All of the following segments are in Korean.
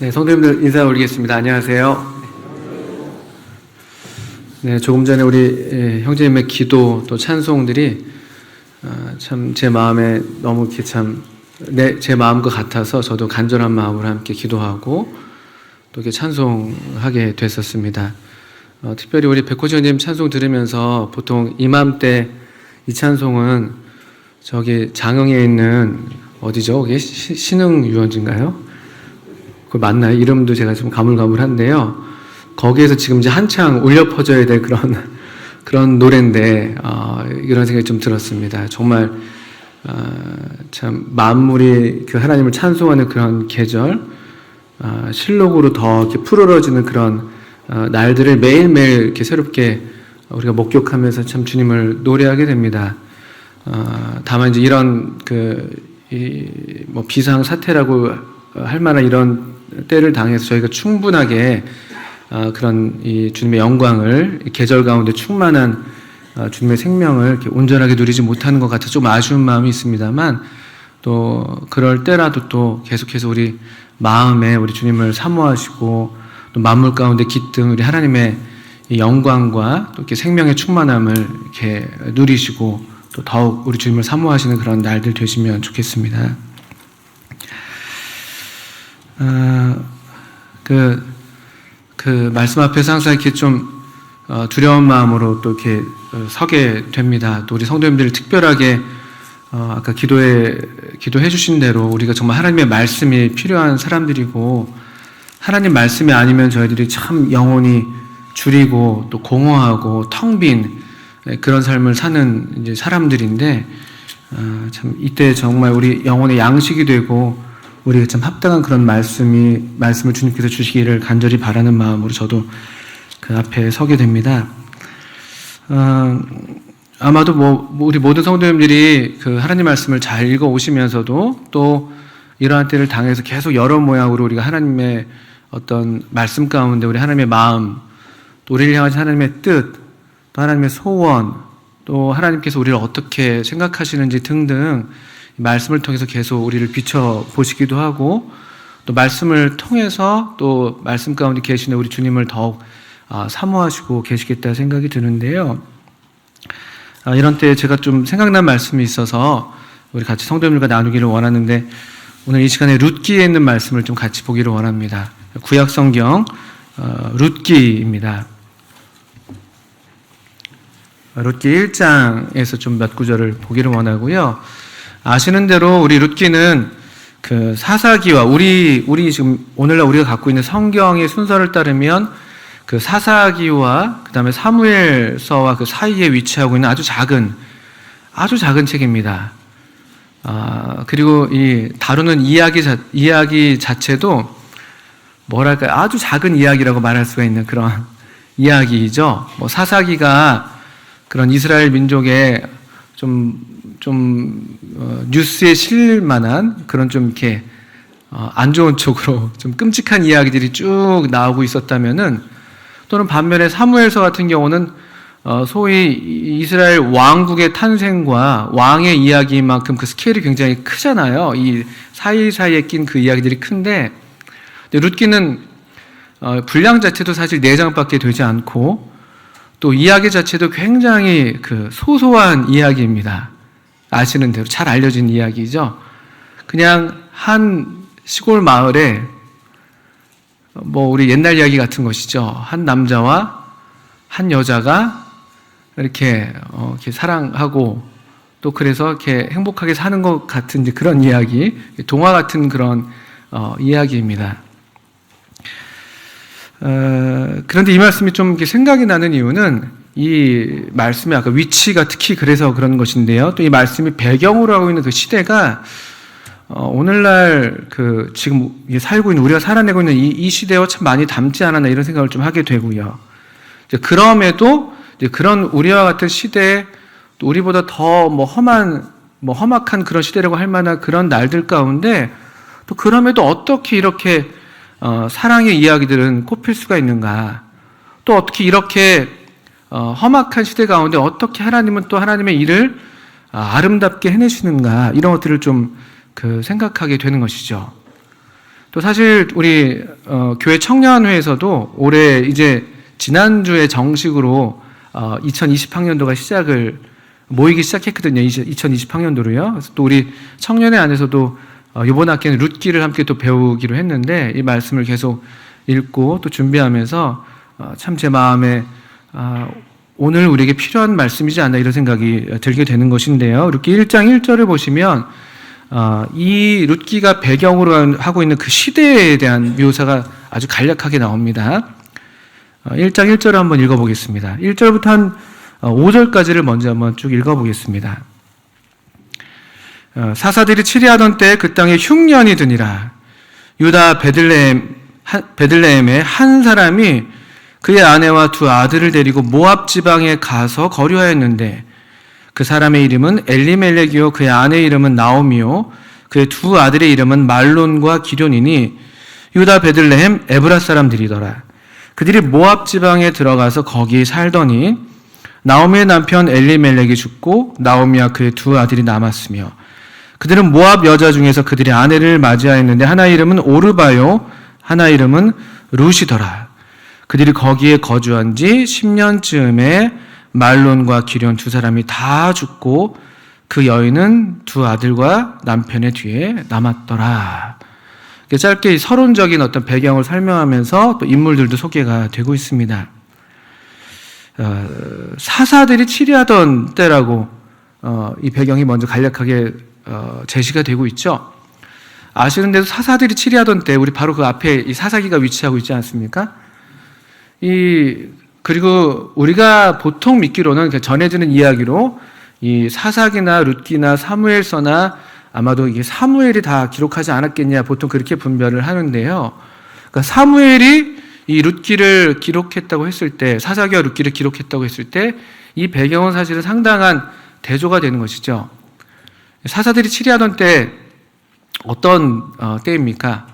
네, 성도님들 인사 올리겠습니다. 안녕하세요. 네, 조금 전에 우리 형제님의 기도 또 찬송들이 참 제 마음에 너무 이렇게 제 마음과 같아서 저도 간절한 마음으로 함께 기도하고 또 이렇게 찬송하게 됐었습니다. 특별히 우리 백호지 형님 찬송 들으면서 보통 이맘때 이 찬송은 저기 장흥에 있는 어디죠? 그게 신흥유원지인가요? 그거 맞나요? 이름도 제가 좀 가물가물한데요. 거기에서 지금 이제 한창 울려 퍼져야 될 그런 노래인데, 이런 생각이 좀 들었습니다. 정말, 참, 만물이 그 하나님을 찬송하는 그런 계절, 실록으로 더 이렇게 푸르러지는 그런, 날들을 매일매일 이렇게 새롭게 우리가 목격하면서 참 주님을 노래하게 됩니다. 다만 이제 이런 뭐 비상사태라고 할 만한 이런 때를 당해서 저희가 충분하게 그런 이 주님의 영광을 계절 가운데 충만한 주님의 생명을 이렇게 온전하게 누리지 못하는 것 같아서 좀 아쉬운 마음이 있습니다만, 또 그럴 때라도 또 계속해서 우리 마음에 우리 주님을 사모하시고 또 만물 가운데 깃든 우리 하나님의 이 영광과 또 이렇게 생명의 충만함을 이렇게 누리시고 또 더욱 우리 주님을 사모하시는 그런 날들 되시면 좋겠습니다. 그 말씀 앞에서 항상 이렇게 좀 두려운 마음으로 또 이렇게 서게 됩니다. 또 우리 성도님들 특별하게 아까 기도해 주신 대로 우리가 정말 하나님의 말씀이 필요한 사람들이고, 하나님 말씀이 아니면 저희들이 참 영혼이 줄이고 또 공허하고 텅 빈 그런 삶을 사는 이제 사람들인데, 참 이때 정말 우리 영혼의 양식이 되고 우리가 참 합당한 그런 말씀을 주님께서 주시기를 간절히 바라는 마음으로 저도 그 앞에 서게 됩니다. 아마도 우리 모든 성도님들이 그 하나님 말씀을 잘 읽어 오시면서도 또 이러한 때를 당해서 계속 여러 모양으로 우리가 하나님의 어떤 말씀 가운데 우리 하나님의 마음, 또 우리를 향하신 하나님의 뜻, 또 하나님의 소원, 또 하나님께서 우리를 어떻게 생각하시는지 등등 말씀을 통해서 계속 우리를 비춰보시기도 하고, 또 말씀을 통해서 또 말씀 가운데 계시는 우리 주님을 더욱 사모하시고 계시겠다 생각이 드는데요. 이런 때 제가 좀 생각난 말씀이 있어서 우리 같이 성도님들과 나누기를 원하는데, 오늘 이 시간에 룻기에 있는 말씀을 좀 같이 보기를 원합니다. 구약성경 룻기입니다. 룻기 1장에서 좀 몇 구절을 보기를 원하고요. 아시는 대로 우리 룻기는 그 사사기와 우리 지금 오늘날 우리가 갖고 있는 성경의 순서를 따르면 그 사사기와 그 다음에 사무엘서와 그 사이에 위치하고 있는 아주 작은 책입니다. 그리고 이 다루는 이야기 자체도 뭐랄까요, 아주 작은 이야기라고 말할 수가 있는 그런 이야기이죠. 뭐 사사기가 그런 이스라엘 민족의 뉴스에 실릴 만한 그런 좀 이렇게 안 좋은 쪽으로 좀 끔찍한 이야기들이 쭉 나오고 있었다면은, 또는 반면에 사무엘서 같은 경우는 소위 이스라엘 왕국의 탄생과 왕의 이야기만큼 그 스케일이 굉장히 크잖아요. 이 사이사이에 낀 그 이야기들이 큰데, 룻기는 분량 자체도 사실 4장밖에 되지 않고 또 이야기 자체도 굉장히 그 소소한 이야기입니다. 아시는 대로 잘 알려진 이야기죠. 그냥 한 시골 마을에 우리 옛날 이야기 같은 것이죠. 한 남자와 한 여자가 이렇게 사랑하고 또 그래서 이렇게 행복하게 사는 것 같은 이제 그런 이야기, 동화 같은 그런 이야기입니다. 그런데 이 말씀이 좀 이렇게 생각이 나는 이유는 이 말씀의 아까 위치가 특히 그래서 그런 것인데요. 또 이 말씀이 배경으로 하고 있는 그 시대가 오늘날 지금 살고 있는 우리가 살아내고 있는 이 시대와 참 많이 닮지 않았나 이런 생각을 좀 하게 되고요. 그럼에도 그런 우리와 같은 시대에 또 우리보다 더 험악한 그런 시대라고 할 만한 그런 날들 가운데 또 그럼에도 어떻게 이렇게 사랑의 이야기들은 꼽힐 수가 있는가? 또 어떻게 이렇게 험악한 시대 가운데 어떻게 하나님은 또 하나님의 일을 아름답게 해내시는가? 이런 것들을 좀 생각하게 되는 것이죠. 또 사실 우리 교회 청년회에서도 올해 이제 지난주에 정식으로 2020학년도가 모이기 시작했거든요. 2020학년도로요. 그래서 또 우리 청년회 안에서도 이번 학기에는 룻기를 함께 또 배우기로 했는데 이 말씀을 계속 읽고 또 준비하면서 참 제 마음에 오늘 우리에게 필요한 말씀이지 않나 이런 생각이 들게 되는 것인데요. 룻기 1장 1절을 보시면 이 룻기가 배경으로 하고 있는 그 시대에 대한 묘사가 아주 간략하게 나옵니다. 1장 1절을 한번 읽어보겠습니다. 1절부터 한 5절까지를 먼저 한번 쭉 읽어보겠습니다. 사사들이 치리하던 때 그 땅에 흉년이 드니라. 유다 베들레헴의 한 사람이 그의 아내와 두 아들을 데리고 모압 지방에 가서 거류하였는데 그 사람의 이름은 엘리멜렉이요 그의 아내의 이름은 나오미요 그의 두 아들의 이름은 말론과 기련이니 유다 베들레헴 에브라 사람들이더라. 그들이 모압 지방에 들어가서 거기 살더니 나오미의 남편 엘리멜렉이 죽고 나오미와 그의 두 아들이 남았으며 그들은 모압 여자 중에서 그들의 아내를 맞이하였는데 하나 이름은 오르바요 하나 이름은 룻이더라. 그들이 거기에 거주한 지 10년쯤에 말론과 기련 두 사람이 다 죽고 그 여인은 두 아들과 남편의 뒤에 남았더라. 짧게 서론적인 어떤 배경을 설명하면서 또 인물들도 소개가 되고 있습니다. 사사들이 치리하던 때라고 이 배경이 먼저 간략하게 제시가 되고 있죠. 아시는데도 사사들이 치리하던 때 우리 바로 그 앞에 이 사사기가 위치하고 있지 않습니까? 그리고 우리가 보통 믿기로는 전해지는 이야기로 이 사사기나 룻기나 사무엘서나 아마도 이게 사무엘이 다 기록하지 않았겠냐 보통 그렇게 분별을 하는데요. 그러니까 사무엘이 이 룻기를 기록했다고 했을 때 사사기와 룻기를 기록했다고 했을 때 이 배경은 사실은 상당한 대조가 되는 것이죠. 사사들이 치리하던 때 어떤 때입니까?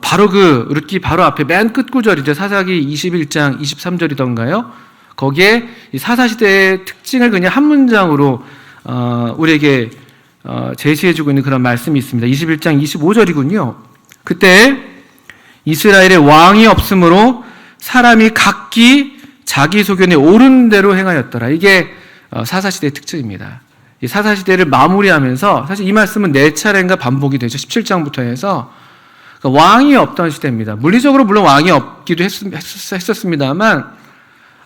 바로 그 룻기 바로 앞에 맨 끝 구절이죠. 사사기 21장 23절이던가요? 거기에 이 사사시대의 특징을 그냥 한 문장으로 우리에게 제시해주고 있는 그런 말씀이 있습니다. 21장 25절이군요. 그때 이스라엘에 왕이 없으므로 사람이 각기 자기 소견에 옳은 대로 행하였더라. 이게 사사시대의 특징입니다. 이 사사시대를 마무리하면서 사실 이 말씀은 4차례인가 반복이 되죠. 17장부터 해서 그러니까 왕이 없던 시대입니다. 물리적으로 물론 왕이 없기도 했었습니다만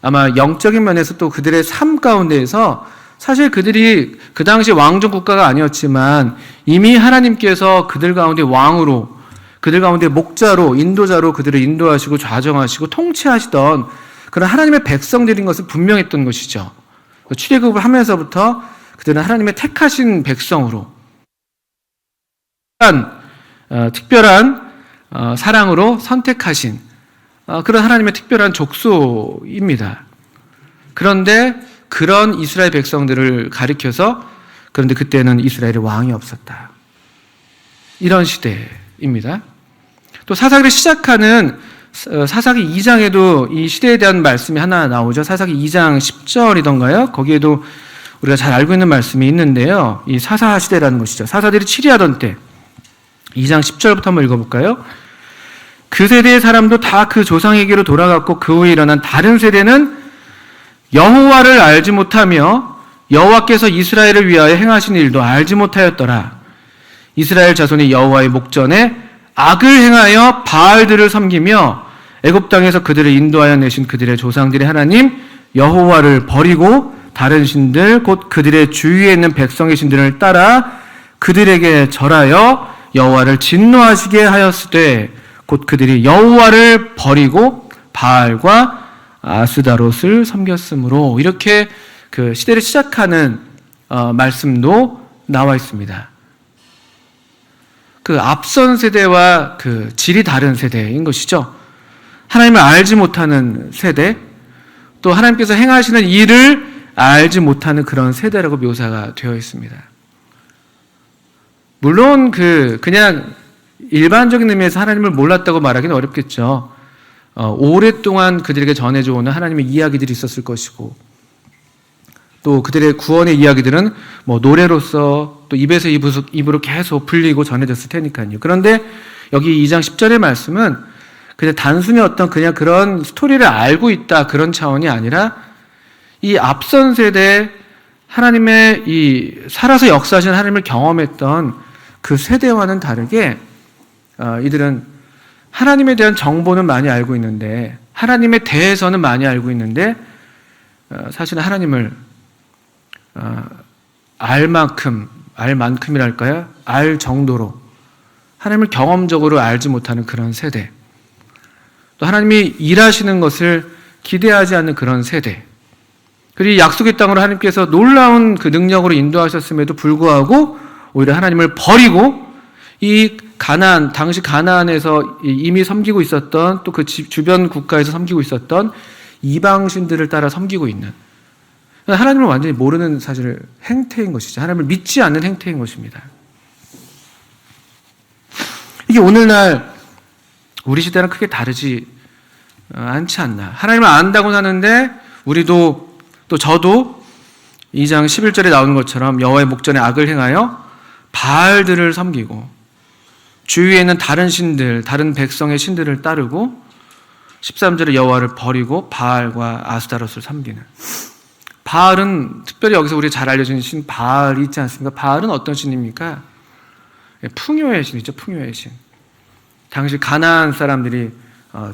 아마 영적인 면에서 또 그들의 삶 가운데에서 사실 그들이 그 당시 왕정 국가가 아니었지만 이미 하나님께서 그들 가운데 왕으로 그들 가운데 목자로 인도자로 그들을 인도하시고 좌정하시고 통치하시던 그런 하나님의 백성들인 것은 분명했던 것이죠. 출애굽을 하면서부터 그들은 하나님의 택하신 백성으로 특별한 사랑으로 선택하신 그런 하나님의 특별한 족속입니다. 그런데 그런 이스라엘 백성들을 가리켜서 그런데 그때는 이스라엘에 왕이 없었다. 이런 시대입니다. 또 사사기를 시작하는 사사기 2장에도 이 시대에 대한 말씀이 하나 나오죠. 사사기 2장 10절이던가요? 거기에도 우리가 잘 알고 있는 말씀이 있는데요. 이 사사 시대라는 것이죠. 사사들이 치리하던 때 2장 10절부터 한번 읽어볼까요? 그 세대의 사람도 다 그 조상에게로 돌아갔고 그 후에 일어난 다른 세대는 여호와를 알지 못하며 여호와께서 이스라엘을 위하여 행하신 일도 알지 못하였더라. 이스라엘 자손이 여호와의 목전에 악을 행하여 바알들을 섬기며 애굽 땅에서 그들을 인도하여 내신 그들의 조상들의 하나님 여호와를 버리고 다른 신들 곧 그들의 주위에 있는 백성의 신들을 따라 그들에게 절하여 여호와를 진노하시게 하였으되 곧 그들이 여호와를 버리고 바알과 아스다롯을 섬겼으므로 이렇게 그 시대를 시작하는 말씀도 나와 있습니다. 그 앞선 세대와 그 질이 다른 세대인 것이죠. 하나님을 알지 못하는 세대, 또 하나님께서 행하시는 일을 알지 못하는 그런 세대라고 묘사가 되어 있습니다. 물론 그냥 일반적인 의미에서 하나님을 몰랐다고 말하기는 어렵겠죠. 오랫동안 그들에게 전해져 오는 하나님의 이야기들이 있었을 것이고 또 그들의 구원의 이야기들은 뭐 노래로서 또 입에서 입으로 계속 불리고 전해졌을 테니까요. 그런데 여기 2장 10절의 말씀은 그냥 단순히 어떤 그냥 그런 스토리를 알고 있다 그런 차원이 아니라 이 앞선 세대 하나님의 이 살아서 역사하신 하나님을 경험했던 그 세대와는 다르게 이들은 하나님에 대한 정보는 많이 알고 있는데 하나님에 대해서는 많이 알고 있는데 사실은 하나님을 알 만큼이랄까요? 알 정도로 하나님을 경험적으로 알지 못하는 그런 세대, 또 하나님이 일하시는 것을 기대하지 않는 그런 세대, 그리고 약속의 땅으로 하나님께서 놀라운 그 능력으로 인도하셨음에도 불구하고 오히려 하나님을 버리고 이 가나안, 당시 가나안에서 이미 섬기고 있었던 또 그 주변 국가에서 섬기고 있었던 이방신들을 따라 섬기고 있는, 하나님을 완전히 모르는 사실 행태인 것이죠. 하나님을 믿지 않는 행태인 것입니다. 이게 오늘날 우리 시대랑 크게 다르지 않지 않나. 하나님을 안다고는 하는데 우리도 또 저도 2장 11절에 나오는 것처럼 여호와의 목전에 악을 행하여 바알들을 섬기고 주위에 있는 다른 신들, 다른 백성의 신들을 따르고 13절에 여호와를 버리고 바알과 아스타롯을 섬기는. 바알은 특별히 여기서 우리 잘 알려진 신 바알이 있지 않습니까? 바알은 어떤 신입니까? 풍요의 신이죠. 풍요의 신. 당시 가나안 사람들이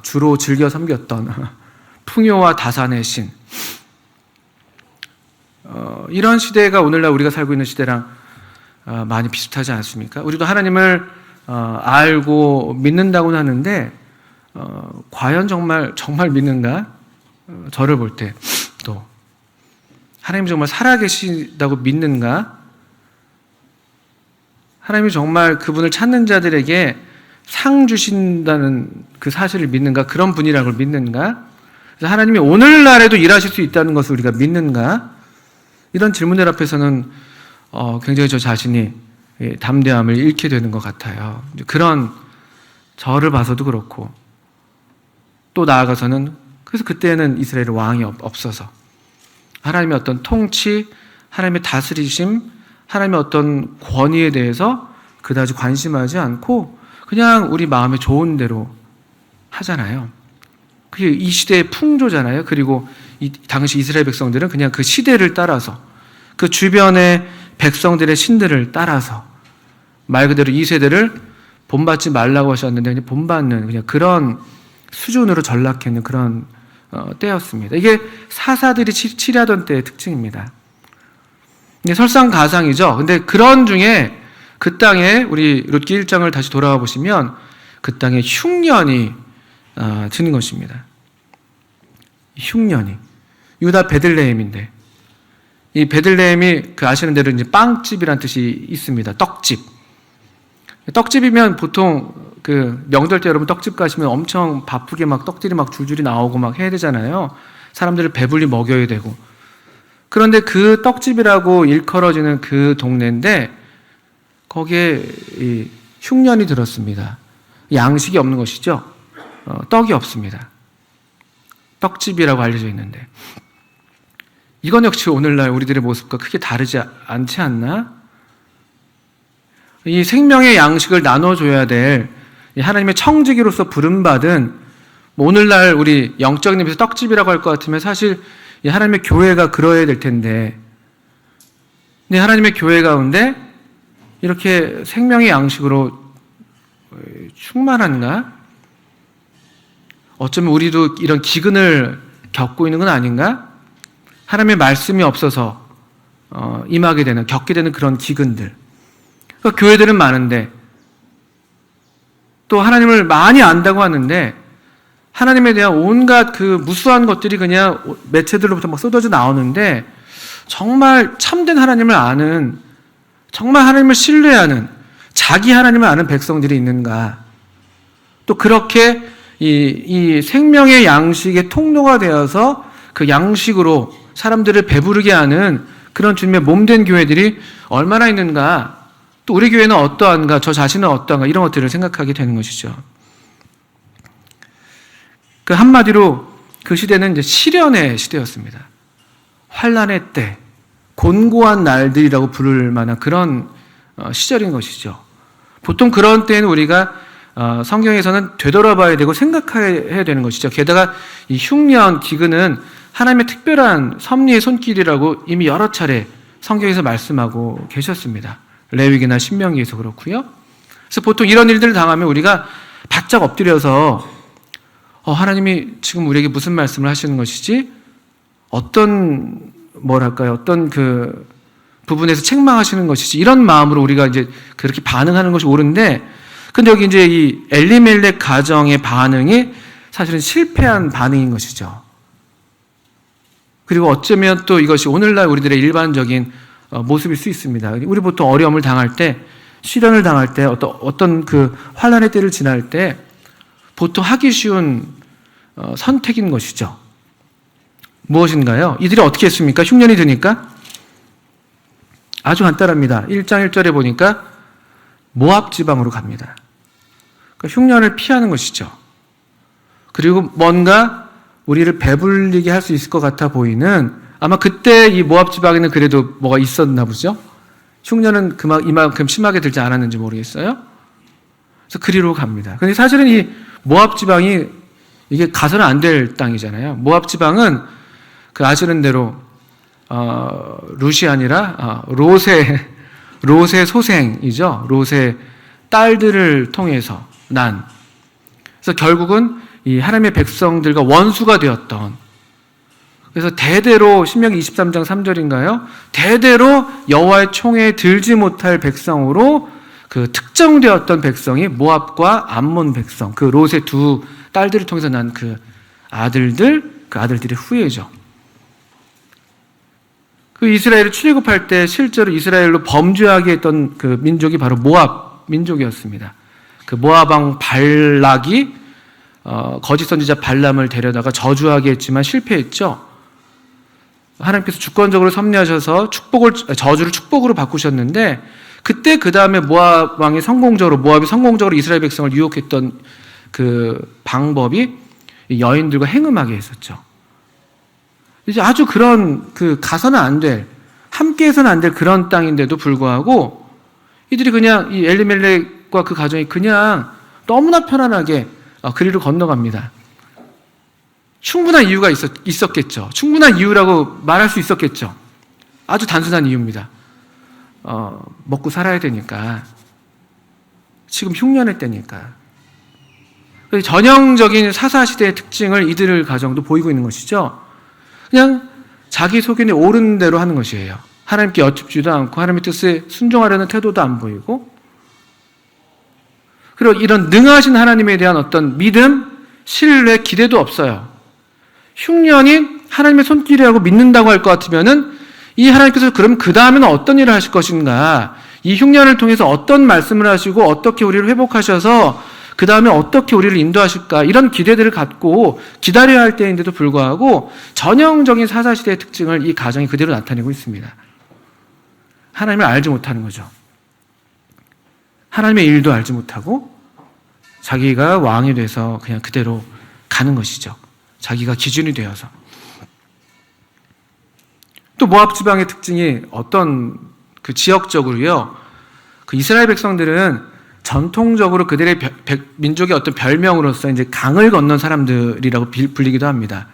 주로 즐겨 섬겼던 풍요와 다산의 신. 이런 시대가 오늘날 우리가 살고 있는 시대랑 많이 비슷하지 않습니까? 우리도 하나님을 알고 믿는다고는 하는데 과연 정말 믿는가? 저를 볼 때 또 하나님이 정말 살아계시다고 믿는가? 하나님이 정말 그분을 찾는 자들에게 상 주신다는 그 사실을 믿는가? 그런 분이라고 믿는가? 그래서 하나님이 오늘날에도 일하실 수 있다는 것을 우리가 믿는가? 이런 질문들 앞에서는 굉장히 저 자신이 담대함을 잃게 되는 것 같아요. 그런 저를 봐서도 그렇고 또 나아가서는 그래서 그때는 이스라엘 왕이 없어서 하나님의 어떤 통치, 하나님의 다스리심, 하나님의 어떤 권위에 대해서 그다지 관심하지 않고 그냥 우리 마음에 좋은 대로 하잖아요. 그게 이 시대의 풍조잖아요. 그리고 당시 이스라엘 백성들은 그냥 그 시대를 따라서 그 주변의 백성들의 신들을 따라서 말 그대로 이 세대를 본받지 말라고 하셨는데 그냥 본받는 그냥 그런 수준으로 전락했는 그런 때였습니다. 이게 사사들이 치리하던 때의 특징입니다. 설상가상이죠. 근데 그런 중에 그 땅에 우리 룻기 1장을 다시 돌아와 보시면 그 땅에 흉년이 드는 것입니다. 흉년이 유다 베들레헴인데 이 베들레헴이 그 아시는 대로 이제 빵집이란 뜻이 있습니다. 떡집. 떡집이면 보통 그 명절 때 여러분 떡집 가시면 엄청 바쁘게 막 떡들이 막 줄줄이 나오고 막 해야 되잖아요. 사람들을 배불리 먹여야 되고. 그런데 그 떡집이라고 일컬어지는 그 동네인데 거기에 이 흉년이 들었습니다. 양식이 없는 것이죠. 떡이 없습니다. 떡집이라고 알려져 있는데 이건 역시 오늘날 우리들의 모습과 크게 다르지 않지 않나? 이 생명의 양식을 나눠줘야 될 하나님의 청지기로서 부름받은 오늘날 우리 영적인 의미에서 떡집이라고 할 것 같으면 사실 하나님의 교회가 그러해야 될 텐데 근데 하나님의 교회 가운데 이렇게 생명의 양식으로 충만한가? 어쩌면 우리도 이런 기근을 겪고 있는 건 아닌가? 하나님의 말씀이 없어서 임하게 되는, 겪게 되는 그런 기근들. 그러니까 교회들은 많은데 또 하나님을 많이 안다고 하는데 하나님에 대한 온갖 그 무수한 것들이 그냥 매체들로부터 막 쏟아져 나오는데 정말 참된 하나님을 아는, 정말 하나님을 신뢰하는, 자기 하나님을 아는 백성들이 있는가? 또 그렇게 이 생명의 양식의 통로가 되어서 그 양식으로 사람들을 배부르게 하는 그런 주님의 몸된 교회들이 얼마나 있는가? 또 우리 교회는 어떠한가? 저 자신은 어떠한가? 이런 것들을 생각하게 되는 것이죠. 그 한마디로 그 시대는 이제 시련의 시대였습니다. 환난의 때, 곤고한 날들이라고 부를 만한 그런 시절인 것이죠. 보통 그런 때에는 우리가 성경에서는 되돌아봐야 되고 생각해야 되는 것이죠. 게다가 이 흉년, 기근은 하나님의 특별한 섭리의 손길이라고 이미 여러 차례 성경에서 말씀하고 계셨습니다. 레위기나 신명기에서 그렇고요. 그래서 보통 이런 일들을 당하면 우리가 바짝 엎드려서 하나님이 지금 우리에게 무슨 말씀을 하시는 것이지? 어떤 그 부분에서 책망하시는 것이지? 이런 마음으로 우리가 이제 그렇게 반응하는 것이 옳은데, 근데 여기 이제 이 엘리멜렉 가정의 반응이 사실은 실패한 반응인 것이죠. 그리고 어쩌면 또 이것이 오늘날 우리들의 일반적인 모습일 수 있습니다. 우리 보통 어려움을 당할 때, 시련을 당할 때, 어떤 그 환난의 때를 지날 때 보통 하기 쉬운 선택인 것이죠. 무엇인가요? 이들이 어떻게 했습니까? 흉년이 드니까 아주 간단합니다. 1장 1절에 보니까 모압 지방으로 갑니다. 그러니까 흉년을 피하는 것이죠. 그리고 뭔가 우리를 배불리게 할 수 있을 것 같아 보이는, 아마 그때 이 모압 지방에는 그래도 뭐가 있었나 보죠. 흉년은 이만큼 심하게 들지 않았는지 모르겠어요. 그래서 그리로 갑니다. 근데 사실은 이 모압 지방이 이게 가서는 안 될 땅이잖아요. 모압 지방은 그 아시는 대로 룻이 아니라 롯의 소생이죠. 롯의 딸들을 통해서 난. 그래서 결국은 이 하나님의 백성들과 원수가 되었던, 그래서 대대로 신명기 23장 3절인가요? 대대로 여호와의 총에 들지 못할 백성으로 그 특정되었던 백성이 모압과 암몬 백성, 그 롯의 두 딸들을 통해서 난 그 아들들의 후예죠. 그 이스라엘을 출애굽할 때 실제로 이스라엘로 범죄하게 했던 그 민족이 바로 모압 민족이었습니다. 그 모압 왕 발락이 거짓 선지자 발람을 데려다가 저주하게 했지만 실패했죠. 하나님께서 주권적으로 섭리하셔서 저주를 축복으로 바꾸셨는데, 그때 그 다음에 모압이 성공적으로 이스라엘 백성을 유혹했던 그 방법이 여인들과 행음하게 했었죠. 이제 아주 그런 가서는 안 될, 함께해서는 안 될 그런 땅인데도 불구하고 이들이 그냥 이 엘리멜렉과 그 가정이 그냥 너무나 편안하게 그리로 건너갑니다. 충분한 이유가 있었겠죠. 충분한 이유라고 말할 수 있었겠죠. 아주 단순한 이유입니다. 먹고 살아야 되니까. 지금 흉년의 때니까. 전형적인 사사시대의 특징을 이들 가정도 보이고 있는 것이죠. 그냥 자기 소견이 옳은 대로 하는 것이에요. 하나님께 여쭙지도 않고 하나님의 뜻에 순종하려는 태도도 안 보이고, 그리고 이런 능하신 하나님에 대한 어떤 믿음, 신뢰, 기대도 없어요. 흉년이 하나님의 손길이라고 믿는다고 할 것 같으면은 이 하나님께서 그럼 그 다음에는 어떤 일을 하실 것인가, 이 흉년을 통해서 어떤 말씀을 하시고 어떻게 우리를 회복하셔서 그 다음에 어떻게 우리를 인도하실까, 이런 기대들을 갖고 기다려야 할 때인데도 불구하고 전형적인 사사시대의 특징을 이 가정이 그대로 나타내고 있습니다. 하나님을 알지 못하는 거죠. 하나님의 일도 알지 못하고 자기가 왕이 돼서 그냥 그대로 가는 것이죠. 자기가 기준이 되어서. 또 모압 지방의 특징이 어떤 지역적으로요, 그 이스라엘 백성들은 전통적으로 그들의 민족의 어떤 별명으로서 이제 강을 건넌 사람들이라고 불리기도 합니다.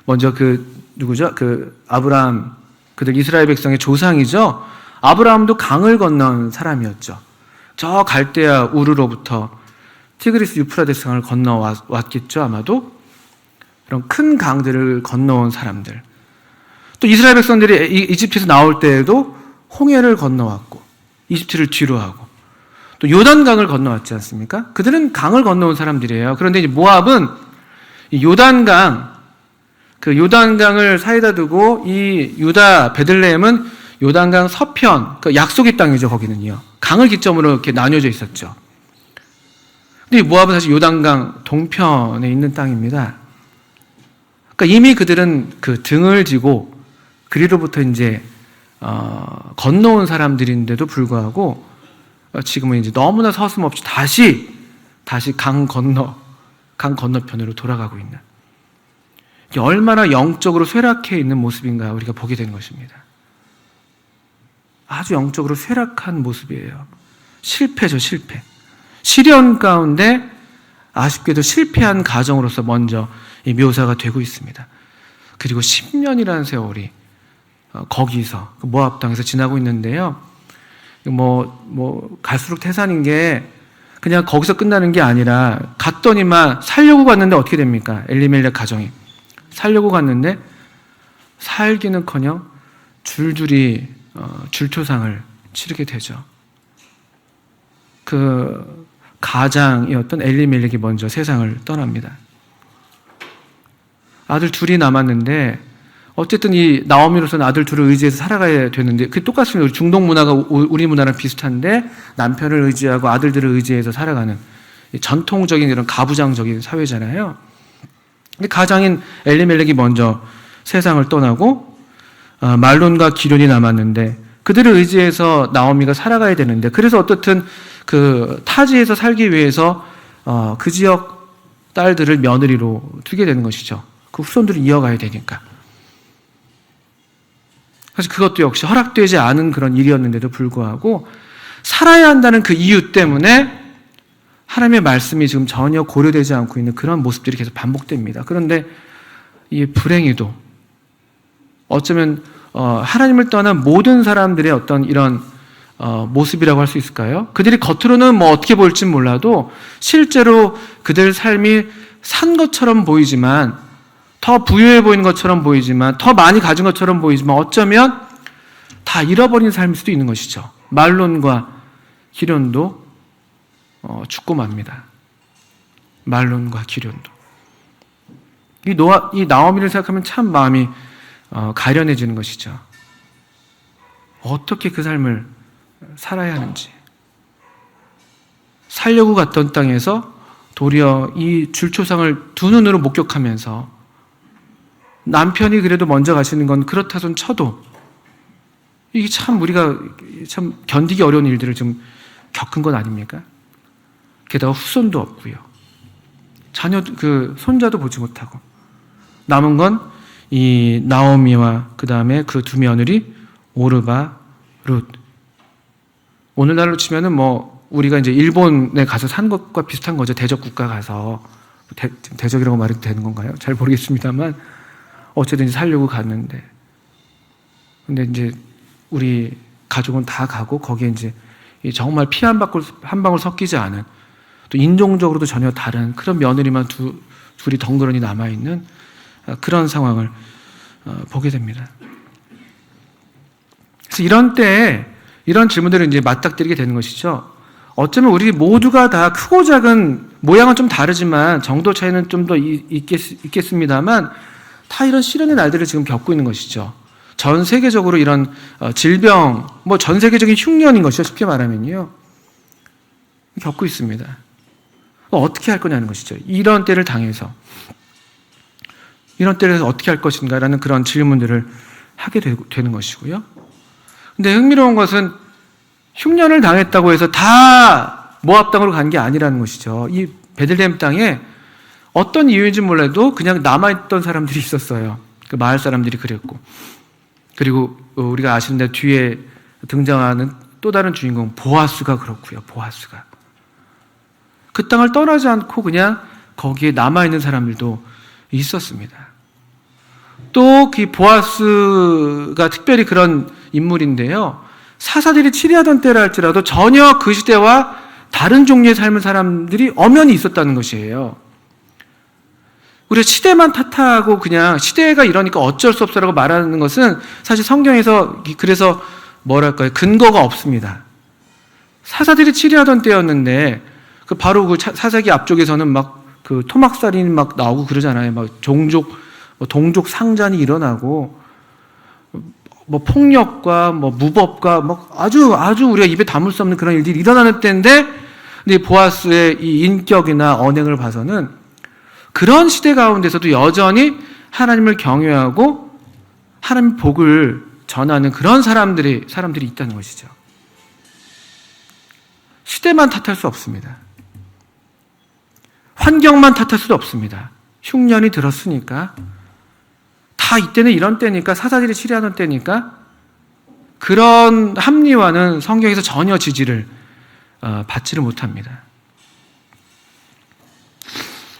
먼저 누구죠? 아브라함, 그들 이스라엘 백성의 조상이죠. 아브라함도 강을 건넌 사람이었죠. 저 갈대아 우르로부터 티그리스 유프라데스 강을 건너왔겠죠, 아마도. 그런 큰 강들을 건너온 사람들. 또 이스라엘 백성들이 이집트에서 나올 때에도 홍해를 건너왔고, 이집트를 뒤로 하고, 또 요단강을 건너왔지 않습니까? 그들은 강을 건너온 사람들이에요. 그런데 이제 모압은 이 요단강을 사이다 두고 이 유다 베들레헴은 요단강 서편, 그 약속의 땅이죠, 거기는요. 강을 기점으로 이렇게 나뉘어져 있었죠. 근데 이 모압은 사실 요단강 동편에 있는 땅입니다. 그러니까 이미 그들은 그 등을 지고 그리로부터 이제 건너온 사람들인데도 불구하고 지금은 이제 너무나 서슴없이 다시 강 건너편으로 돌아가고 있는, 이게 얼마나 영적으로 쇠락해 있는 모습인가 우리가 보게 된 것입니다. 아주 영적으로 쇠락한 모습이에요. 실패죠, 실패. 시련 가운데 아쉽게도 실패한 가정으로서 먼저 이 묘사가 되고 있습니다. 그리고 10년이라는 세월이 거기서 모압 땅에서 지나고 있는데요. 갈수록 태산인 게 그냥 거기서 끝나는 게 아니라 갔더니만 살려고 갔는데 어떻게 됩니까? 엘리멜렉 가정이 살려고 갔는데 살기는커녕 줄줄이 줄초상을 치르게 되죠. 그 가장이었던 엘리멜렉이 먼저 세상을 떠납니다. 아들 둘이 남았는데 어쨌든 이 나오미로서는 아들 둘을 의지해서 살아가야 되는데 그게 똑같습니다. 중동 문화가 우리 문화랑 비슷한데 남편을 의지하고 아들들을 의지해서 살아가는 전통적인 이런 가부장적인 사회잖아요. 근데 가장인 엘리멜렉이 먼저 세상을 떠나고 말론과 기련이 남았는데 그들을 의지해서 나오미가 살아가야 되는데 그래서 어떻든 그 타지에서 살기 위해서 그 지역 딸들을 며느리로 두게 되는 것이죠. 그 후손들을 이어가야 되니까. 그래서 그것도 역시 허락되지 않은 그런 일이었는데도 불구하고 살아야 한다는 그 이유 때문에 하나님의 말씀이 지금 전혀 고려되지 않고 있는 그런 모습들이 계속 반복됩니다. 그런데 이 불행히도 어쩌면 하나님을 떠난 모든 사람들의 어떤 이런 모습이라고 할 수 있을까요? 그들이 겉으로는 뭐 어떻게 보일지 몰라도 실제로 그들 삶이 산 것처럼 보이지만 더 부유해 보이는 것처럼 보이지만 더 많이 가진 것처럼 보이지만 어쩌면 다 잃어버린 삶일 수도 있는 것이죠. 말론과 기련도 죽고 맙니다. 말론과 기련도. 이 나오미를 생각하면 참 마음이 가련해지는 것이죠. 어떻게 그 삶을 살아야 하는지. 살려고 갔던 땅에서 도리어 이 줄초상을 두 눈으로 목격하면서 남편이 그래도 먼저 가시는 건 그렇다 손 쳐도 이게 참 우리가 참 견디기 어려운 일들을 좀 겪은 것 아닙니까? 게다가 후손도 없고요. 자녀 그 손자도 보지 못하고 남은 건 이 나오미와 그 다음에 그 두 며느리 오르바 룻. 오늘날로 치면은 뭐 우리가 이제 일본에 가서 산 것과 비슷한 거죠. 대적 국가 가서 대적이라고 말해도 되는 건가요? 잘 모르겠습니다만 어쨌든 살려고 갔는데 근데 이제 우리 가족은 다 가고 거기에 이제 정말 피 한 방울 섞이지 않은 또 인종적으로도 전혀 다른 그런 며느리만 둘이 덩그러니 남아있는 그런 상황을 보게 됩니다. 그래서 이런 때에 이런 질문들을 이제 맞닥뜨리게 되는 것이죠. 어쩌면 우리 모두가 다 크고 작은 모양은 좀 다르지만 정도 차이는 좀 더 있겠습니다만 다 이런 시련의 날들을 지금 겪고 있는 것이죠. 전 세계적으로 이런 질병, 뭐 전 세계적인 흉년인 것이죠. 쉽게 말하면요. 겪고 있습니다. 어떻게 할 거냐는 것이죠. 이런 때를 당해서. 이런 때를 어떻게 할 것인가라는 그런 질문들을 하게 되는 것이고요. 근데 흥미로운 것은 흉년을 당했다고 해서 다 모압 땅으로 간 게 아니라는 것이죠. 이 베들레헴 땅에 어떤 이유인지 몰라도 그냥 남아있던 사람들이 있었어요. 그 마을 사람들이 그랬고. 그리고 우리가 아시는 데 뒤에 등장하는 또 다른 주인공 보아스가 그렇고요. 보아스가. 그 땅을 떠나지 않고 그냥 거기에 남아있는 사람들도 있었습니다. 또 그 보아스가 특별히 그런 인물인데요. 사사들이 치리하던 때라 할지라도 전혀 그 시대와 다른 종류의 삶을 사람들이 엄연히 있었다는 것이에요. 우리가 시대만 탓하고 그냥 시대가 이러니까 어쩔 수 없어라고 말하는 것은 사실 성경에서 그래서 뭐랄까요? 근거가 없습니다. 사사들이 치리하던 때였는데 그 바로 그 사사기 앞쪽에서는 막 그 토막살인 막 나오고 그러잖아요. 막 동족 상잔이 일어나고 뭐 폭력과 뭐 무법과 뭐 아주 우리가 입에 담을 수 없는 그런 일들이 일어나는 때인데 근데 보아스의 이 인격이나 언행을 봐서는 그런 시대 가운데서도 여전히 하나님을 경외하고 하나님 복을 전하는 그런 사람들이 있다는 것이죠. 시대만 탓할 수 없습니다. 환경만 탓할 수도 없습니다. 흉년이 들었으니까 다 이때는 이런 때니까 사사들이 치리하던 때니까 그런 합리화는 성경에서 전혀 지지를 받지를 못합니다.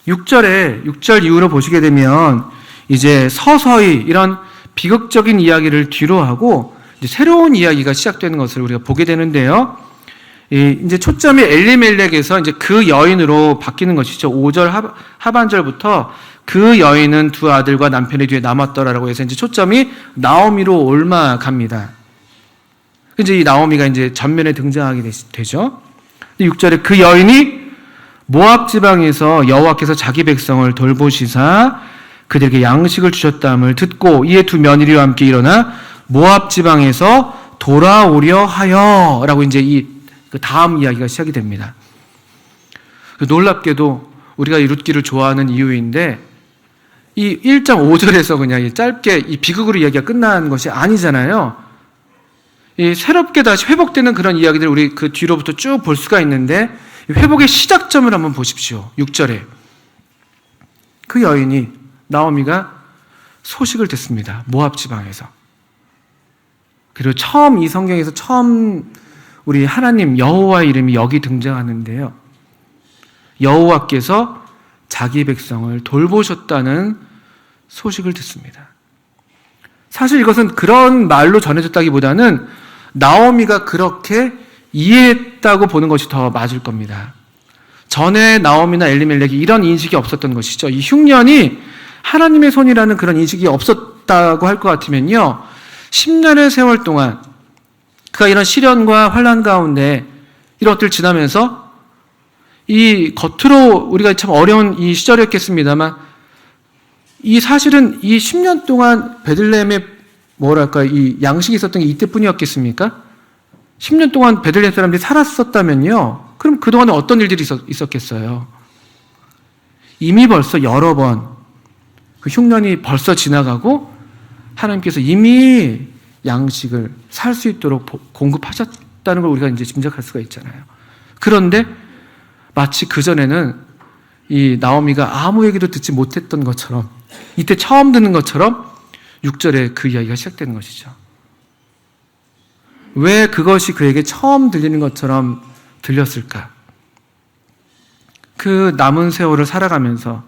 6절 이후로 보시게 되면 이제 서서히 이런 비극적인 이야기를 뒤로 하고 이제 새로운 이야기가 시작되는 것을 우리가 보게 되는데요. 이제 초점이 엘리멜렉에서 이제 그 여인으로 바뀌는 것이죠. 5절 하반절부터 그 여인은 두 아들과 남편의 뒤에 남았더라라고 해서 이제 초점이 나오미로 올라갑니다. 이제 이 나오미가 이제 전면에 등장하게 되죠. 6절에 그 여인이 모압 지방에서 여호와께서 자기 백성을 돌보시사 그들에게 양식을 주셨다함을 듣고 이에 두 며느리와 함께 일어나 모압 지방에서 돌아오려 하여라고 이제 그 다음 이야기가 시작이 됩니다. 놀랍게도 우리가 이 룻기를 좋아하는 이유인데 이 1.5절에서 그냥 짧게 이 비극으로 이야기가 끝난 것이 아니잖아요. 이 새롭게 다시 회복되는 그런 이야기들을 우리 그 뒤로부터 쭉 볼 수가 있는데 회복의 시작점을 한번 보십시오. 6절에 그 여인이 나오미가 소식을 듣습니다. 모압 지방에서. 그리고 이 성경에서 처음 우리 하나님 여호와의 이름이 여기 등장하는데요. 여호와께서 자기 백성을 돌보셨다는 소식을 듣습니다. 사실 이것은 그런 말로 전해졌다기보다는 나오미가 그렇게 이해했다고 보는 것이 더 맞을 겁니다. 전에 나오미나 엘리멜렉이 이런 인식이 없었던 것이죠. 이 흉년이 하나님의 손이라는 그런 인식이 없었다고 할 것 같으면요. 10년의 세월 동안 그가 이런 시련과 환난 가운데 이런 것들 지나면서 이 겉으로 우리가 참 어려운 이 시절이었겠습니다만 이 사실은 이 10년 동안 베들레헴에 이 양식이 있었던 게 이때뿐이었겠습니까? 10년 동안 베들레헴 사람들이 살았었다면요. 그럼 그동안에 어떤 일들이 있었겠어요? 이미 벌써 여러 번 그 흉년이 벌써 지나가고 하나님께서 이미 양식을 살 수 있도록 공급하셨다는 걸 우리가 이제 짐작할 수가 있잖아요. 그런데 마치 그전에는 이 나오미가 아무 얘기도 듣지 못했던 것처럼 이때 처음 듣는 것처럼 6절에 그 이야기가 시작되는 것이죠. 왜 그것이 그에게 처음 들리는 것처럼 들렸을까? 그 남은 세월을 살아가면서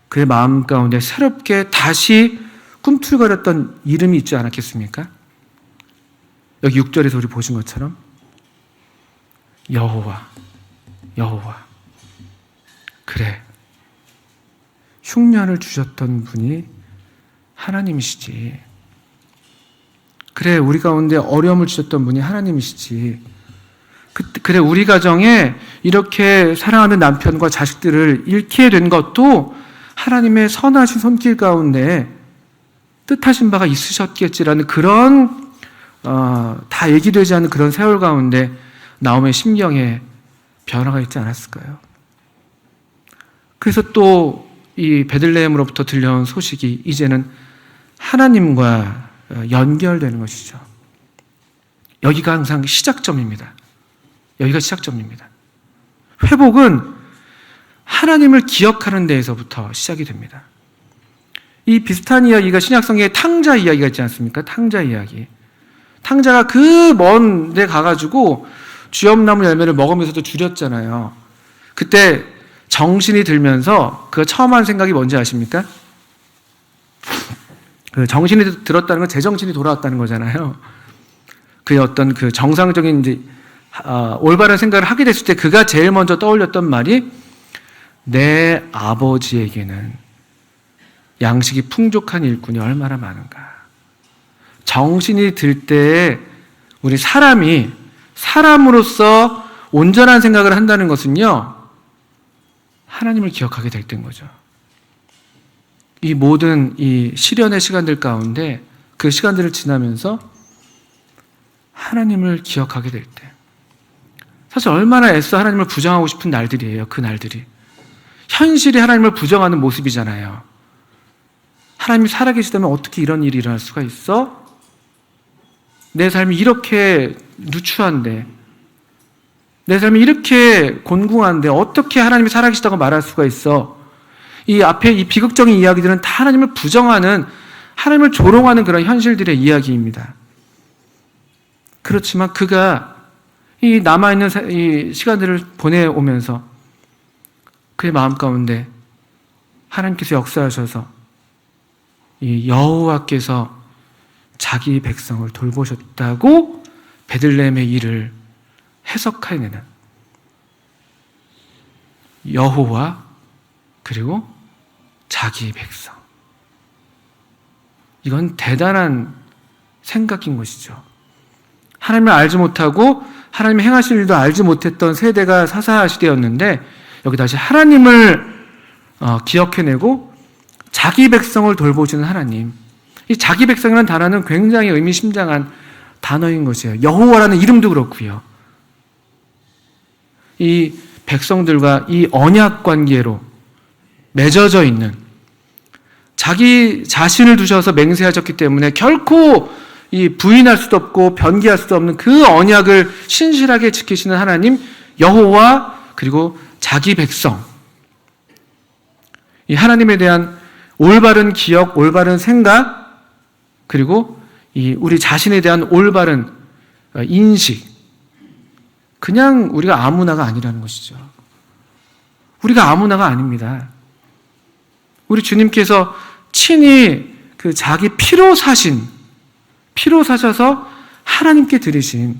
그의 마음 가운데 새롭게 다시 꿈틀거렸던 이름이 있지 않았겠습니까? 여기 6절에서 우리 보신 것처럼 여호와. 그래, 흉년을 주셨던 분이 하나님이시지. 그래, 우리 가운데 어려움을 주셨던 분이 하나님이시지. 그래, 우리 가정에 이렇게 사랑하는 남편과 자식들을 잃게 된 것도 하나님의 선하신 손길 가운데 뜻하신 바가 있으셨겠지라는 그런 다 얘기되지 않는 그런 세월 가운데 나오미의 심경에 변화가 있지 않았을까요? 그래서 또 이 베들레헴으로부터 들려온 소식이 이제는 하나님과 연결되는 것이죠. 여기가 항상 시작점입니다. 여기가 시작점입니다. 회복은 하나님을 기억하는 데에서부터 시작이 됩니다. 이 비슷한 이야기가 신약성경에 탕자 이야기가 있지 않습니까? 탕자 이야기. 탕자가 그 먼 데 가가지고 주엽나무 열매를 먹으면서도 줄였잖아요. 그때 정신이 들면서 그 처음 한 생각이 뭔지 아십니까? 그 정신이 들었다는 건 제정신이 돌아왔다는 거잖아요. 그의 어떤 그 정상적인 이제 올바른 생각을 하게 됐을 때 그가 제일 먼저 떠올렸던 말이 내 아버지에게는 양식이 풍족한 일꾼이 얼마나 많은가. 정신이 들 때에 우리 사람이 사람으로서 온전한 생각을 한다는 것은요, 하나님을 기억하게 될 때인 거죠. 이 모든 이 시련의 시간들 가운데 그 시간들을 지나면서 하나님을 기억하게 될 때, 사실 얼마나 애써 하나님을 부정하고 싶은 날들이에요. 그 날들이 현실이 하나님을 부정하는 모습이잖아요. 하나님이 살아계시다면 어떻게 이런 일이 일어날 수가 있어? 내 삶이 이렇게 누추한데, 내 삶이 이렇게 곤궁한데 어떻게 하나님이 살아계시다고 말할 수가 있어? 이 앞에 이 비극적인 이야기들은 다 하나님을 부정하는, 하나님을 조롱하는 그런 현실들의 이야기입니다. 그렇지만 그가 이 남아있는 이 시간들을 보내오면서 그의 마음 가운데 하나님께서 역사하셔서 이 여호와께서 자기 백성을 돌보셨다고 베들레헴의 일을 해석해내는 여호와 그리고 자기 백성. 이건 대단한 생각인 것이죠. 하나님을 알지 못하고 하나님의 행하실 일도 알지 못했던 세대가 사사 시대였는데 여기 다시 하나님을 기억해내고 자기 백성을 돌보시는 하나님. 이 자기 백성이라는 단어는 굉장히 의미심장한 단어인 것이에요. 여호와라는 이름도 그렇고요. 이 백성들과 이 언약 관계로 맺어져 있는 자기 자신을 두셔서 맹세하셨기 때문에 결코 이 부인할 수도 없고 변기할 수도 없는 그 언약을 신실하게 지키시는 하나님 여호와 그리고 자기 백성. 이 하나님에 대한 올바른 기억, 올바른 생각 그리고 이 우리 자신에 대한 올바른 인식. 그냥 우리가 아무나가 아니라는 것이죠. 우리가 아무나가 아닙니다. 우리 주님께서 친히 그 자기 피로 사셔서 하나님께 드리신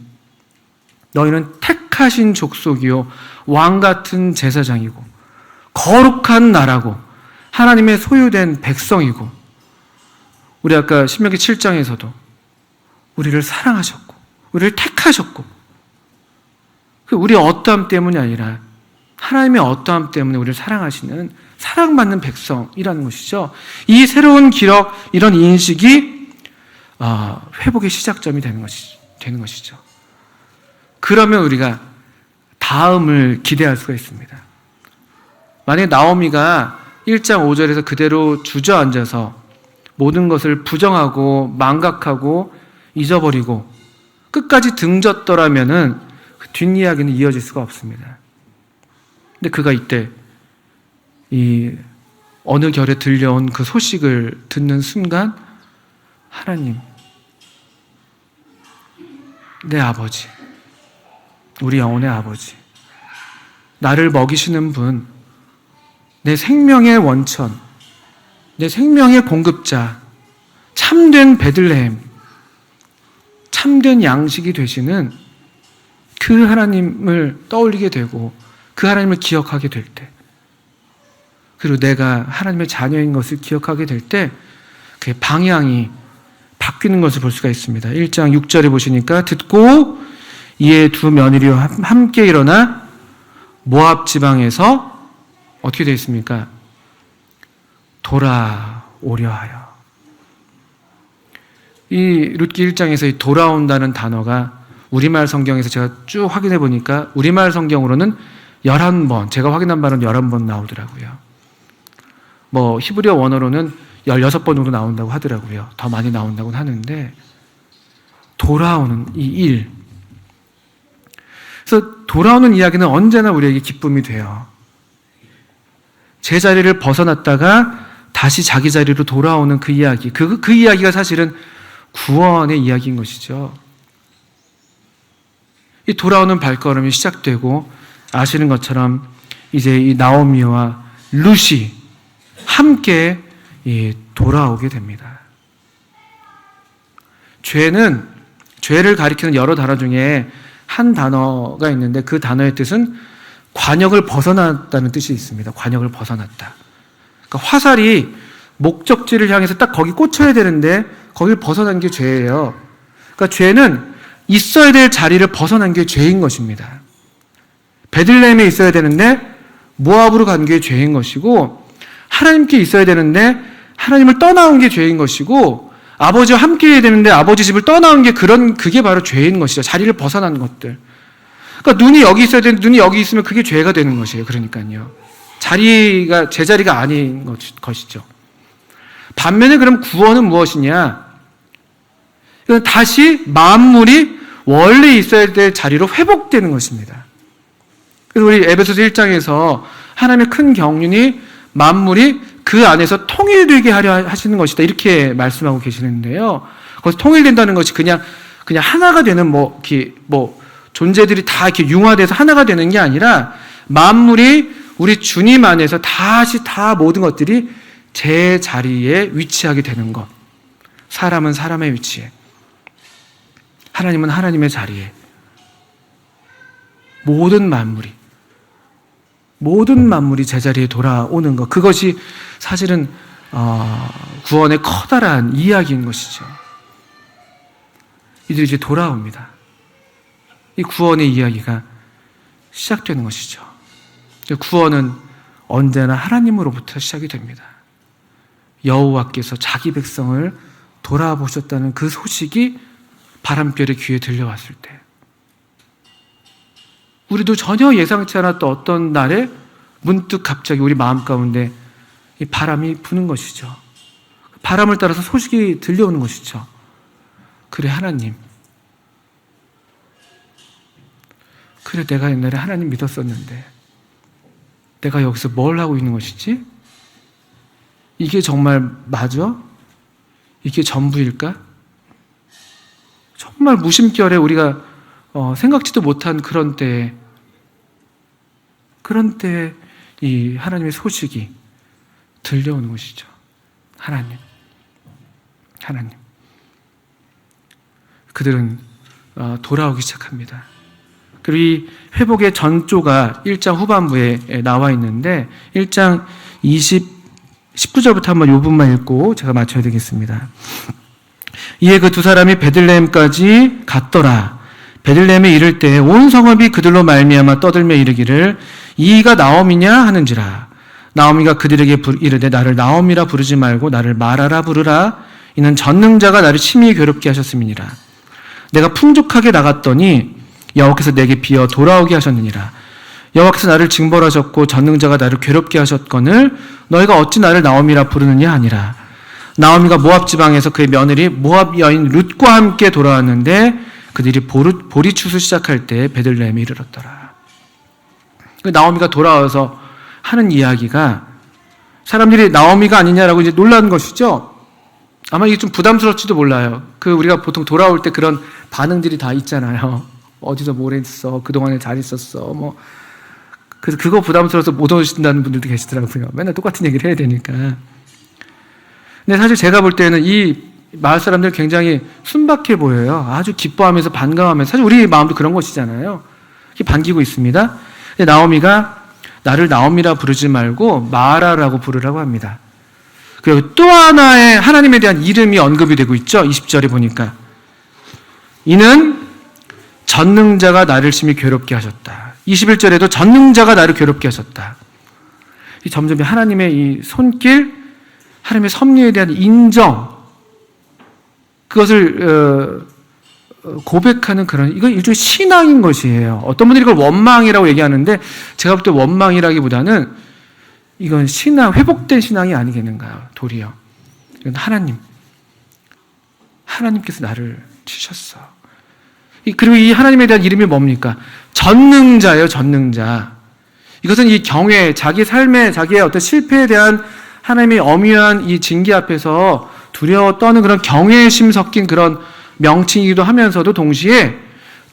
너희는 택하신 족속이요 왕 같은 제사장이고 거룩한 나라고 하나님의 소유된 백성이고 우리 아까 신명기 7장에서도 우리를 사랑하셨고 우리를 택하셨고 우리의 어떠함 때문이 아니라 하나님의 어떠함 때문에 우리를 사랑하시는 사랑받는 백성이라는 것이죠. 이 새로운 기록, 이런 인식이 회복의 시작점이 되는 것이죠. 그러면 우리가 다음을 기대할 수가 있습니다. 만약에 나오미가 1장 5절에서 그대로 주저앉아서 모든 것을 부정하고 망각하고 잊어버리고 끝까지 등졌더라면은 그 뒷이야기는 이어질 수가 없습니다. 근데 그가 이때 이 어느 결에 들려온 그 소식을 듣는 순간 하나님, 내 아버지, 우리 영혼의 아버지, 나를 먹이시는 분, 내 생명의 원천, 내 생명의 공급자, 참된 베들레헴, 참된 양식이 되시는 그 하나님을 떠올리게 되고 그 하나님을 기억하게 될 때, 그리고 내가 하나님의 자녀인 것을 기억하게 될 때 그 방향이 바뀌는 것을 볼 수가 있습니다. 1장 6절에 보시니까 듣고 이에 두 며느리와 함께 일어나 모압 지방에서 어떻게 되어 있습니까? 돌아오려 하여. 이 룻기 1장에서 이 돌아온다는 단어가 우리말 성경에서 제가 쭉 확인해 보니까 우리말 성경으로는 11번, 제가 확인한 바는 11번 나오더라고요. 뭐 히브리어 원어로는 16번 정도 나온다고 하더라고요. 더 많이 나온다고 하는데 돌아오는 이 일. 그래서 돌아오는 이야기는 언제나 우리에게 기쁨이 돼요. 제 자리를 벗어났다가 다시 자기 자리로 돌아오는 그 이야기. 그 이야기가 사실은 구원의 이야기인 것이죠. 이 돌아오는 발걸음이 시작되고 아시는 것처럼 이제 이 나오미와 룻이 함께 돌아오게 됩니다. 죄를 가리키는 여러 단어 중에 한 단어가 있는데 그 단어의 뜻은 관역을 벗어났다는 뜻이 있습니다. 관역을 벗어났다. 그러니까 화살이 목적지를 향해서 딱 거기 꽂혀야 되는데 거기를 벗어난 게 죄예요. 그러니까 죄는 있어야 될 자리를 벗어난 게 죄인 것입니다. 베들레헴에 있어야 되는데 모압으로 간 게 죄인 것이고 하나님께 있어야 되는데 하나님을 떠나온 게 죄인 것이고 아버지와 함께 해야 되는데 아버지 집을 떠나온 게 그게 바로 죄인 것이죠. 자리를 벗어난 것들. 그러니까 눈이 여기 있어야 되는데 눈이 여기 있으면 그게 죄가 되는 것이에요. 그러니까요. 자리가 제 자리가 아닌 것이죠. 반면에 그럼 구원은 무엇이냐? 다시 만물이 원래 있어야 될 자리로 회복되는 것입니다. 그래서 우리 에베소서 1장에서 하나님의 큰 경륜이 만물이 그 안에서 통일되게 하려 하시는 것이다. 이렇게 말씀하고 계시는데요. 거기서 통일된다는 것이 그냥 하나가 되는 존재들이 다 이렇게 융화돼서 하나가 되는 게 아니라 만물이 우리 주님 안에서 다시 다 모든 것들이 제 자리에 위치하게 되는 것. 사람은 사람의 위치에, 하나님은 하나님의 자리에, 모든 만물이 제자리에 돌아오는 것. 그것이 사실은 구원의 커다란 이야기인 것이죠. 이들이 이제 돌아옵니다. 이 구원의 이야기가 시작되는 것이죠. 구원은 언제나 하나님으로부터 시작이 됩니다. 여호와께서 자기 백성을 돌아보셨다는 그 소식이 바람결의 귀에 들려왔을 때, 우리도 전혀 예상치 않았던 어떤 날에 문득 갑자기 우리 마음 가운데 이 바람이 부는 것이죠. 바람을 따라서 소식이 들려오는 것이죠. 그래, 하나님. 그래, 내가 옛날에 하나님 믿었었는데 내가 여기서 뭘 하고 있는 것이지? 이게 정말 맞아? 이게 전부일까? 정말 무심결에 우리가 생각지도 못한 그런 때에 이 하나님의 소식이 들려오는 것이죠. 하나님. 그들은 돌아오기 시작합니다. 그리고 이 회복의 전조가 1장 후반부에 나와 있는데 1장 19절부터 한번 이 부분만 읽고 제가 마쳐야 되겠습니다. 이에 그 두 사람이 베들레헴까지 갔더라. 베들레헴에 이를 때 온 성읍이 그들로 말미암아 떠들며 이르기를 이가 나옴이냐 하는지라. 나오미가 그들에게 이르되 나를 나옴이라 부르지 말고 나를 마라라 부르라. 이는 전능자가 나를 심히 괴롭게 하셨음이니라. 내가 풍족하게 나갔더니 여호와께서 내게 비어 돌아오게 하셨느니라. 여호와께서 나를 징벌하셨고 전능자가 나를 괴롭게 하셨거늘 너희가 어찌 나를 나옴이라 부르느냐 하니라. 나오미가 모압 지방에서 그의 며느리 모압 여인 룻과 함께 돌아왔는데 그들이 보리추수 시작할 때 베들레헴에 이르렀더라. 나오미가 돌아와서 하는 이야기가 사람들이 나오미가 아니냐라고 이제 놀란 것이죠. 아마 이게 좀 부담스러울지도 몰라요. 우리가 보통 돌아올 때 그런 반응들이 다 있잖아요. 어디서 뭘 했어? 그동안에 잘 있었어? 그래서 그거 부담스러워서 못 오신다는 분들도 계시더라고요. 맨날 똑같은 얘기를 해야 되니까. 근데 사실 제가 볼 때는 이 마을 사람들 굉장히 순박해 보여요. 아주 기뻐하면서 반가워하면서. 사실 우리 마음도 그런 것이잖아요. 이렇게 반기고 있습니다. 근데 나오미가 나를 나오미라 부르지 말고 마라라고 부르라고 합니다. 그리고 또 하나의 하나님에 대한 이름이 언급이 되고 있죠. 20절에 보니까. 이는 전능자가 나를 심히 괴롭게 하셨다. 21절에도 전능자가 나를 괴롭게 하셨다. 점점 하나님의 이 손길, 하나님의 섭리에 대한 인정, 그것을 고백하는 이건 일종의 신앙인 것이에요. 어떤 분들이 이걸 원망이라고 얘기하는데 제가 볼 때 원망이라기보다는 이건 신앙, 회복된 신앙이 아니겠는가, 도리어. 이건 하나님께서 나를 치셨어. 그리고 이 하나님에 대한 이름이 뭡니까? 전능자예요, 전능자. 이것은 이 경외, 자기 삶의, 자기의 어떤 실패에 대한 하나님의 엄위한 이 징계 앞에서 두려워 떠는 그런 경외심 섞인 그런 명칭이기도 하면서도 동시에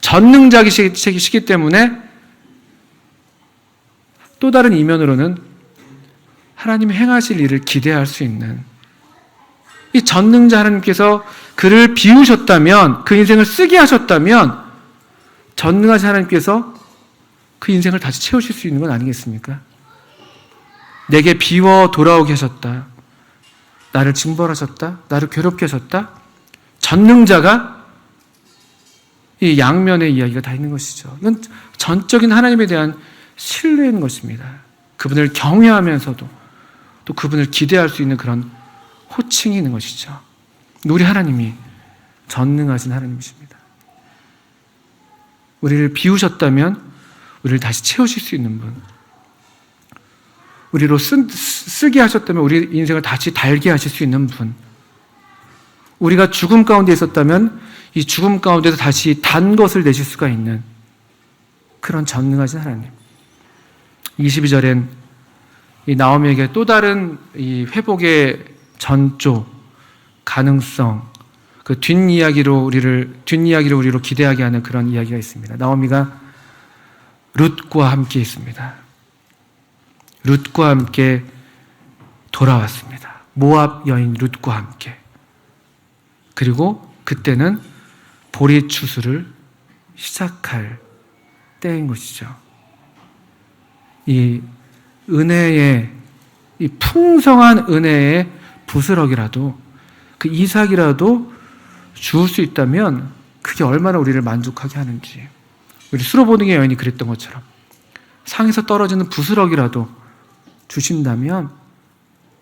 전능자이시기 때문에 또 다른 이면으로는 하나님이 행하실 일을 기대할 수 있는, 이 전능자 하나님께서 그를 비우셨다면, 그 인생을 쓰게 하셨다면 전능하신 하나님께서 그 인생을 다시 채우실 수 있는 건 아니겠습니까? 내게 비워 돌아오게 하셨다. 나를 징벌하셨다. 나를 괴롭게 하셨다. 전능자가 이 양면의 이야기가 다 있는 것이죠. 이건 전적인 하나님에 대한 신뢰인 것입니다. 그분을 경외하면서도 또 그분을 기대할 수 있는 그런 호칭이 있는 것이죠. 우리 하나님이 전능하신 하나님이십니다. 우리를 비우셨다면 우리를 다시 채우실 수 있는 분, 우리로 쓰게 하셨다면 우리 인생을 다시 달게 하실 수 있는 분, 우리가 죽음 가운데 있었다면 이 죽음 가운데서 다시 단 것을 내실 수가 있는 그런 전능하신 하나님. 22절엔 이 나오미에게 또 다른 이 회복의 전조, 가능성, 그 뒷이야기로 우리로 기대하게 하는 그런 이야기가 있습니다. 나오미가 룻과 함께 있습니다. 룻과 함께 돌아왔습니다. 모압 여인 룻과 함께. 그리고 그때는 보리 추수를 시작할 때인 것이죠. 이 은혜의, 이 풍성한 은혜의 부스럭이라도, 그 이삭이라도 주울 수 있다면 그게 얼마나 우리를 만족하게 하는지. 우리 수로보딩의 여인이 그랬던 것처럼 상에서 떨어지는 부스럭이라도 주신다면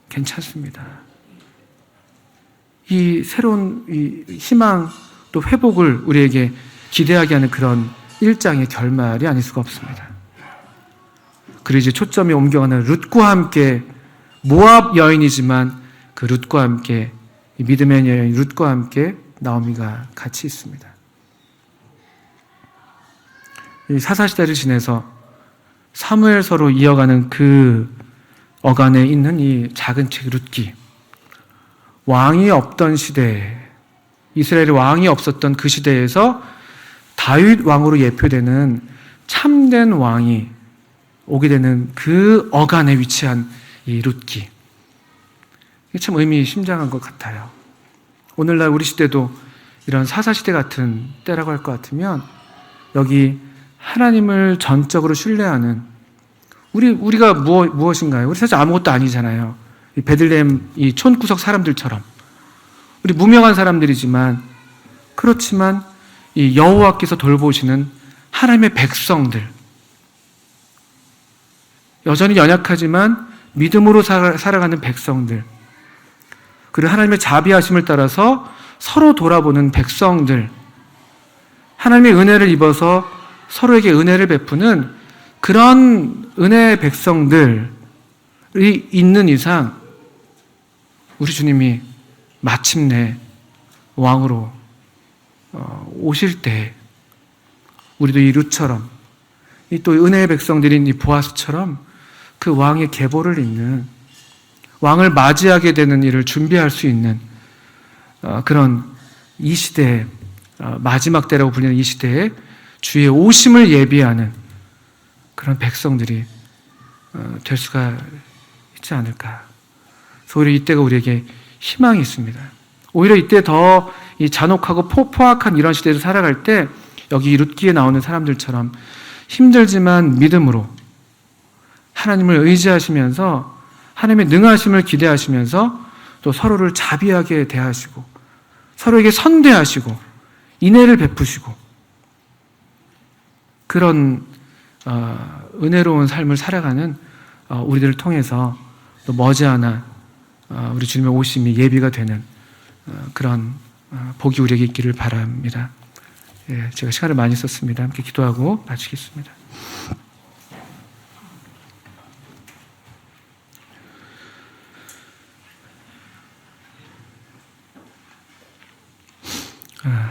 괜찮습니다. 이 새로운 이 희망 또 회복을 우리에게 기대하게 하는 그런 일장의 결말이 아닐 수가 없습니다. 그리고 이제 초점이 옮겨가는 룻과 함께, 모압 여인이지만 그 룻과 함께, 이 믿음의 여인 룻과 함께 나오미가 같이 있습니다. 이 사사시대를 지내서 사무엘서로 이어가는 그 어간에 있는 이 작은 책 룻기, 왕이 없던 시대, 이스라엘의 왕이 없었던 그 시대에서 다윗 왕으로 예표되는 참된 왕이 오게 되는 그 어간에 위치한 이 룻기, 이게 참 의미심장한 것 같아요. 오늘날 우리 시대도 이런 사사시대 같은 때라고 할 것 같으면 여기 하나님을 전적으로 신뢰하는 우리가 무엇인가요? 우리 사실 아무것도 아니잖아요. 이 베들레헴 이 촌구석 사람들처럼 우리 무명한 사람들이지만, 그렇지만 이 여호와께서 돌보시는 하나님의 백성들, 여전히 연약하지만 믿음으로 살아가는 백성들, 그리고 하나님의 자비하심을 따라서 서로 돌아보는 백성들, 하나님의 은혜를 입어서 서로에게 은혜를 베푸는 그런 은혜의 백성들이 있는 이상 우리 주님이 마침내 왕으로 오실 때 우리도 이 룻처럼, 이 또 은혜의 백성들인 이 보아스처럼 그 왕의 계보를 잇는, 왕을 맞이하게 되는 일을 준비할 수 있는 그런 이 시대의 마지막 때라고 불리는 이 시대에 주의 오심을 예비하는 그런 백성들이 될 수가 있지 않을까. 그래서 오히려 이때가 우리에게 희망이 있습니다. 오히려 이때 더 이 잔혹하고 포악한 이런 시대에서 살아갈 때 여기 룻기에 나오는 사람들처럼 힘들지만 믿음으로 하나님을 의지하시면서 하나님의 능하심을 기대하시면서 또 서로를 자비하게 대하시고 서로에게 선대하시고 인애를 베푸시고 그런 은혜로운 삶을 살아가는 우리들을 통해서 또 머지않아 우리 주님의 오심이 예비가 되는 그런 복이 우리에게 있기를 바랍니다. 예, 제가 시간을 많이 썼습니다. 함께 기도하고 마치겠습니다.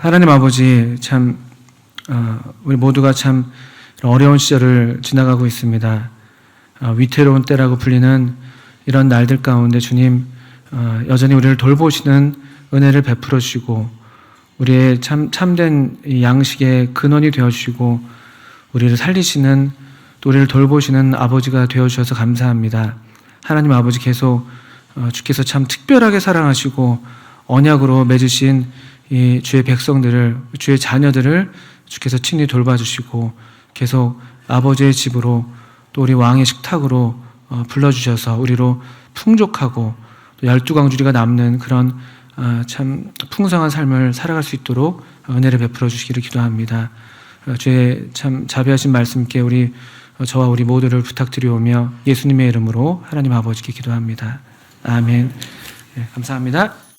하나님 아버지, 참 우리 모두가 참 어려운 시절을 지나가고 있습니다. 위태로운 때라고 불리는 이런 날들 가운데 주님 여전히 우리를 돌보시는 은혜를 베풀어 주시고 우리의 참된 양식의 근원이 되어 주시고 우리를 살리시는, 또 우리를 돌보시는 아버지가 되어 주셔서 감사합니다. 하나님 아버지, 계속 주께서 참 특별하게 사랑하시고 언약으로 맺으신 이 주의 백성들을, 주의 자녀들을 주께서 친히 돌봐주시고 계속 아버지의 집으로 또 우리 왕의 식탁으로 불러주셔서 우리로 풍족하고 또 12광주리가 남는 그런 참 풍성한 삶을 살아갈 수 있도록 은혜를 베풀어 주시기를 기도합니다. 주의 참 자비하신 말씀께 저와 우리 모두를 부탁드리오며 예수님의 이름으로 하나님 아버지께 기도합니다. 아멘. 네, 감사합니다.